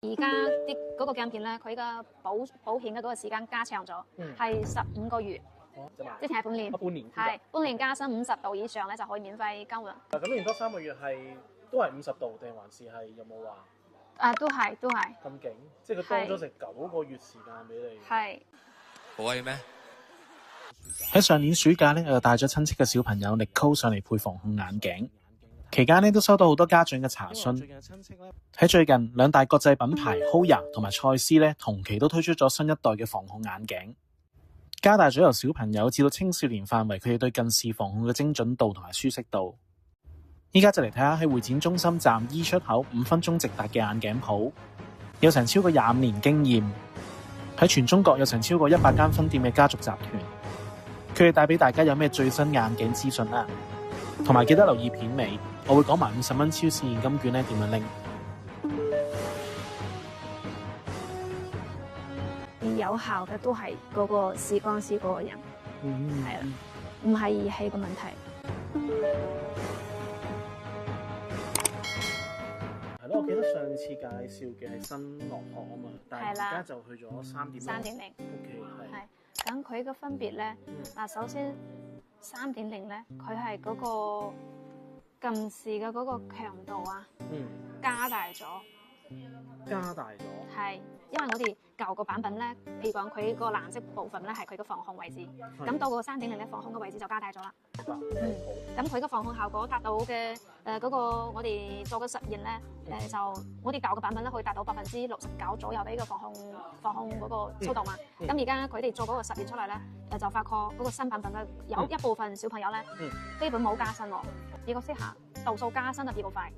而家啲嗰個鏡片咧，佢嘅保險嘅嗰個時間加長咗，係15個月。之前係半年，半年係半年加薪50度以上咧就可以免費更換。咁連多3個月都係50度定還是係有冇話？都係。咁勁，即係佢多咗成9個月時間俾你。係。好威咩？喺上年暑假咧，我就帶咗親戚嘅小朋友Nicole上嚟配防控眼鏡。期間咧都收到好多家長嘅查詢。喺最近2大國際品牌 Hoya 同埋蔡司咧同期都推出咗新一代嘅防控眼鏡，加大咗由小朋友至到青少年範圍佢哋對近視防控嘅精準度同埋舒適度。依家就嚟睇下喺會展中心站 E 出口5分鐘直達嘅眼鏡鋪，有成超過25年經驗，喺全中國有成超過100間分店嘅家族集團。佢哋帶俾大家有咩最新眼鏡資訊啊？同埋記得留意片尾，我會講埋50蚊超市現金券咧點樣拎。有效嘅都係嗰個視光師嗰個人，係啦，唔係儀器嘅問題。係咯，我記得上次介紹嘅係新樂學啊嘛，但係而家就去咗3.0。OK， 係。咁佢嘅分別咧，首先3.0咧，佢係嗰個近視嘅嗰個強度啊，加大咗。係，因為我哋舊個版本咧，譬如講佢個藍色部分咧係佢嘅防控位置，咁到個3.0咧防控嘅位置就加大咗啦。咁佢嘅防控效果達到嘅嗰個我哋做嘅實驗咧，就我哋舊嘅版本咧可以達到69%左右嘅呢個防控嗰個速度嘛。咁而家佢哋做嗰個實驗出嚟咧，就發覺嗰個新版本咧有一部分小朋友咧，基本冇加深喎，呢個適合度數加深就比較快。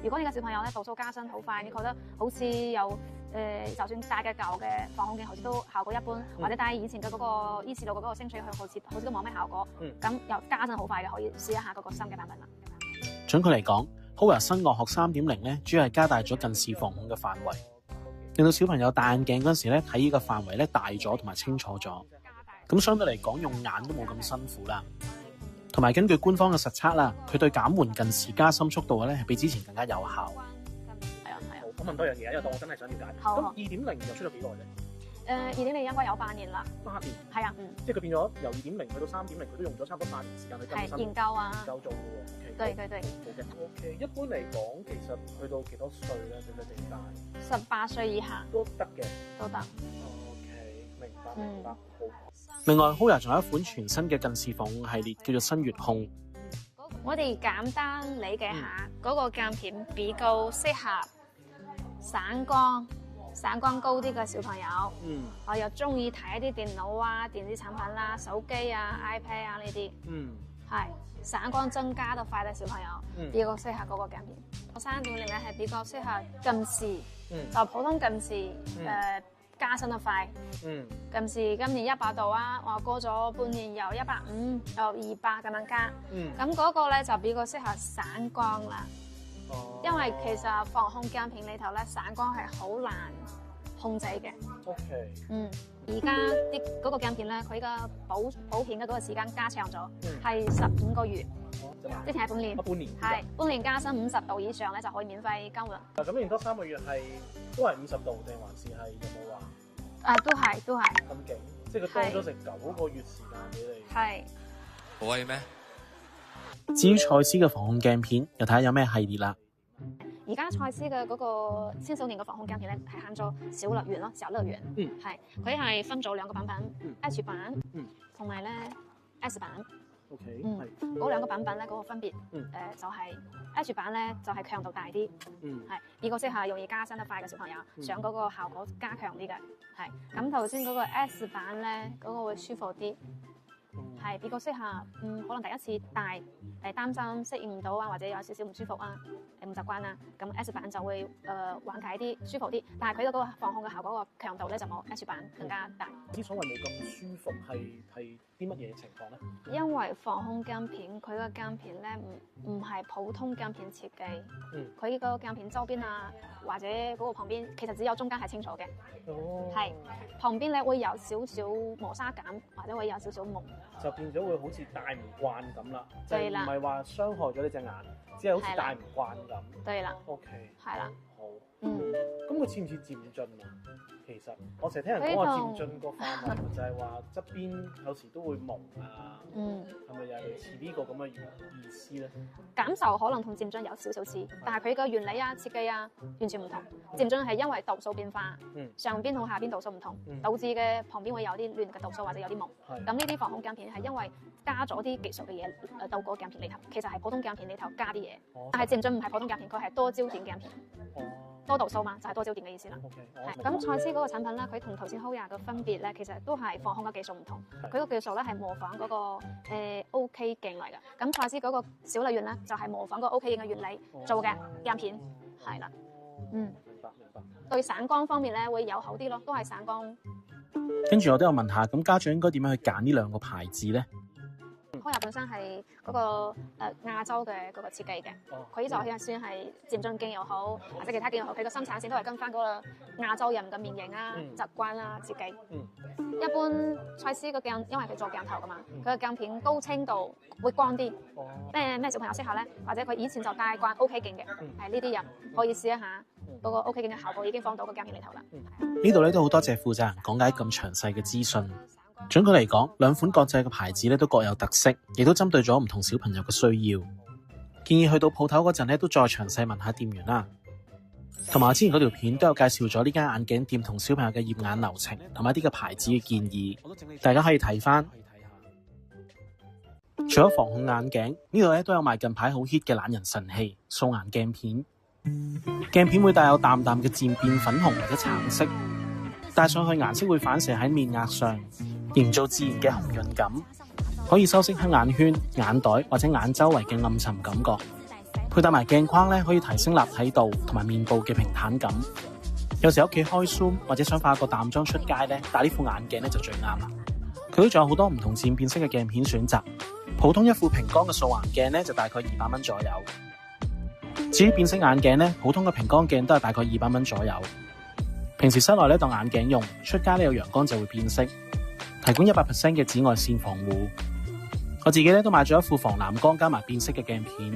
如果你個小朋友咧度數加深好快，你覺得好似有就算戴嘅舊嘅防控鏡好似都效果一般，或者戴以前嘅嗰個依視路嘅嗰個星水佢好似都冇咩效果，咁又加深好快嘅，可以試一下嗰個新嘅版本啦。準確嚟講，Hoya新樂學3.0咧，主要係加大咗近視防控嘅範圍，令到小朋友戴眼鏡嗰時咧睇呢個範圍咧大咗同埋清楚咗。咁相對嚟講，用眼都冇咁辛苦啦。同埋根據官方嘅實測啦，佢對減緩近視加深速度咧係比之前更加有效。我問多樣嘢，因為我真係想了解。咁2.0又出咗幾耐咧？2.0應該有8年啦。8年？係啊，即係佢變咗由2.0去到3.0，佢都用咗差唔多8年時間去更新。係研究啊。研究做嘅喎。對。好嘅。OK， 一般嚟講，其實去到幾多歲咧俾佢哋戴？18歲以下都得嘅。都得。OK，明白。好。另外 ，Hoya 仲有一款全新嘅近視防控系列，叫做新月控。我哋簡單理解下，嗰個鏡片比較適合散光高啲嘅小朋友。我又中意睇一啲電腦啊、電子產品啦、手機啊、iPad 啊呢啲。係散光增加得快嘅小朋友，比較適合嗰個鏡片。3.0咧係比較適合近視，就普通近視加深得快。近視今年100度啊，我過咗半年由150又200咁樣加。咁嗰個咧就比較適合散光啦。因為其實防控鏡片裏頭咧散光係好難控制嘅。而家啲嗰個鏡片咧，佢嘅保險嘅嗰個時間加長咗，係15個月。之前係半年。係半年加薪50度以上咧就可以免費更換。咁連多3個月都係50度定還是係有冇話？都係。咁勁，即係佢多咗成9個月時間俾你。係。好威咩？至於蔡司嘅防控鏡片，又睇下有咩系列啦。而家蔡司嘅嗰個青少年嘅防控鏡片咧，係喊咗小樂園咯，小樂園。係佢係分咗2個版本，H 版同埋咧 S 版。嗰2個版本咧，嗰個分別就係 H 版咧就係強度大啲，係呢個適合容易加深得快嘅小朋友，想嗰個效果加強啲嘅。係咁頭先嗰個 S 版咧，嗰個會舒服啲。係比較適合，可能第一次戴，擔心適應唔到啊，或者有少少唔舒服啊，唔習慣啊，咁 S 版就會緩解啲，舒服啲。但係佢嗰個防控嘅效果個強度咧就冇 H 版更加大。之所謂冇咁舒服係啲乜嘢情況咧？因為防控鏡片佢個鏡片咧唔係普通鏡片設計，佢呢個鏡片周邊啊或者嗰個旁邊，其實只有中間係清楚嘅，係旁邊咧會有少少磨砂感，或者會有少少蒙。就變咗會好似戴唔慣咁啦，就唔係話傷害咗你隻眼，只係好似戴唔慣咁。對啦。OK。係啦。好。咁佢似唔似漸進啊？其實我成日聽人講話漸進個範圍就係話側邊有時都會蒙啊，係咪又係類似呢個咁嘅意思咧？減壽可能同漸進有少少似，但係佢個原理啊、設計啊完全唔同。漸進係因為度數變化，上邊同下邊度數唔同，導致嘅旁邊會有啲亂嘅度數或者有啲蒙。咁呢啲防控鏡片係因為加咗啲技術嘅嘢到個鏡片裏頭，其實係普通鏡片裏頭加啲嘢，但係漸進唔係普通鏡片，佢係多焦點鏡片。多度數嘛，就係多焦點嘅意思啦。係咁，蔡司嗰個產品咧，佢同頭先 Hoya 嘅分別咧，其實都係防控嘅技術唔同。佢個技術咧係模仿嗰個OK 鏡嚟嘅。咁蔡司嗰個小麗苑咧，就係模仿個 OK 鏡嘅原理做嘅鏡片，係啦。明白。對散光方面咧會有好啲咯，都係散光。跟住我都有問下，咁家長應該點樣去揀呢兩個牌子咧Hoya本身係嗰個亞洲嘅嗰個設計嘅，佢就算係漸進鏡又好，或者其他鏡又好，佢個生產線都係跟翻嗰個亞洲人嘅面型啊、習慣啊設計。一般蔡司個鏡，因為佢做鏡頭噶嘛，佢個鏡片高清度會光啲。咩小朋友適合咧？或者佢以前就戴慣 OK 鏡嘅，係呢啲人可以試一下嗰個 OK 鏡嘅效果已經放到個鏡片裏頭啦。呢度咧都好多謝負責人講解咁詳細嘅資訊。總括嚟講，兩款國際嘅牌子咧都各有特色，亦都針對咗唔同小朋友嘅需要。建議去到鋪頭嗰陣咧，都再詳細問下店員啦。同埋我之前嗰條片都有介紹咗呢間眼鏡店同小朋友嘅驗眼流程，同埋一啲嘅牌子嘅建議，大家可以睇翻。除咗防控眼鏡，呢度咧都有賣近排好 hit 嘅懶人神器素顏鏡片。鏡片會帶有淡淡嘅漸變粉紅或者橙色，戴上去顏色會反射喺面額上，營造自然嘅紅潤感，可以修飾黑眼圈、眼袋或者眼周圍嘅暗沉感覺。配搭埋鏡框咧，可以提升立體度同埋面部嘅平坦感。有時喺屋企開 zoom 或者想化個淡妝出街咧，戴呢副眼鏡咧就最啱啦。佢都仲有好多唔同漸變色嘅鏡片選擇。普通一副平光嘅素顏鏡咧就大概200蚊左右。至於變色眼鏡咧，普通嘅平光鏡都係大概200蚊左右。平時室內咧當眼鏡用，出街咧有陽光就會變色。提供100% 嘅紫外線防護。我自己咧都買咗一副防藍光加埋變色嘅鏡片，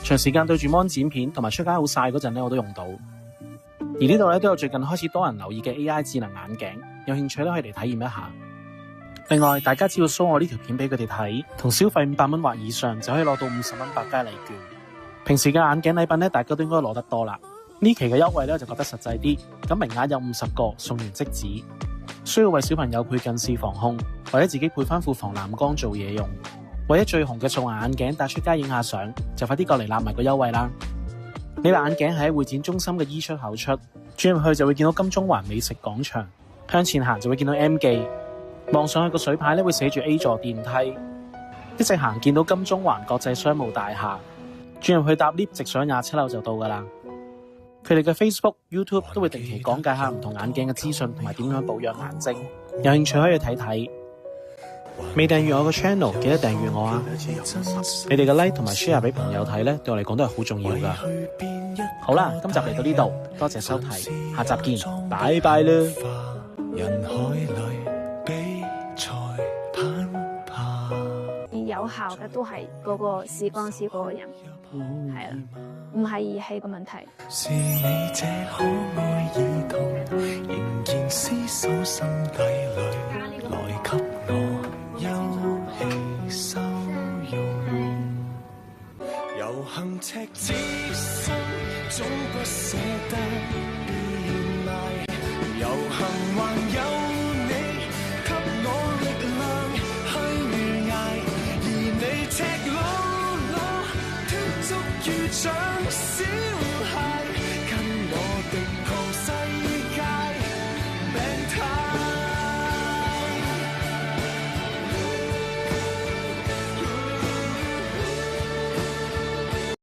長時間對住 mon 剪片同埋出街好曬嗰陣咧我都用到。而呢度咧都有最近開始多人留意嘅 AI 智能眼鏡，有興趣都可以嚟體驗一下。另外，大家只要 show 我呢條片俾佢哋睇，同消費500蚊或以上就可以攞到50蚊百佳禮券。平時嘅眼鏡禮品咧，大家都應該攞得多啦。呢期嘅優惠咧就覺得實際啲，咁名額有50個，送完即止。需要為小朋友配近視防控，或者自己配翻副防藍光做嘢用，為咗最紅嘅素顏眼鏡帶出街影下相，就快啲過嚟攬埋個優惠啦！呢個眼鏡係喺會展中心嘅 E 出口出，轉入去就會見到金鐘環美食廣場，向前行就會見到 M 記，望上去個水牌咧會寫住 A 座電梯，一直行見到金鐘環國際商務大廈，轉入去搭 lift 直上27樓就到噶啦。佢哋嘅 Facebook、YouTube 都會定期講解下唔同眼鏡嘅資訊同埋點樣保養眼睛，有興趣可以睇睇。未訂閱我個 channel， 記得訂閱我啊！你哋嘅 like 同埋 share 俾朋友睇咧，對我嚟講都係好重要噶。好啦，今集嚟到呢度，多謝收睇，下集見，拜拜啦！人海裏比賽攀爬，而有效嘅都係嗰個視光師嗰個人，係啦。唔係儀器嘅問題。是你這可愛兒童，仍然廝守心底裏，來給我休憩收容。遊行赤子心，總不捨得變賣。遊行還有你，給我力量去捱，而你赤裸裸脫足如像。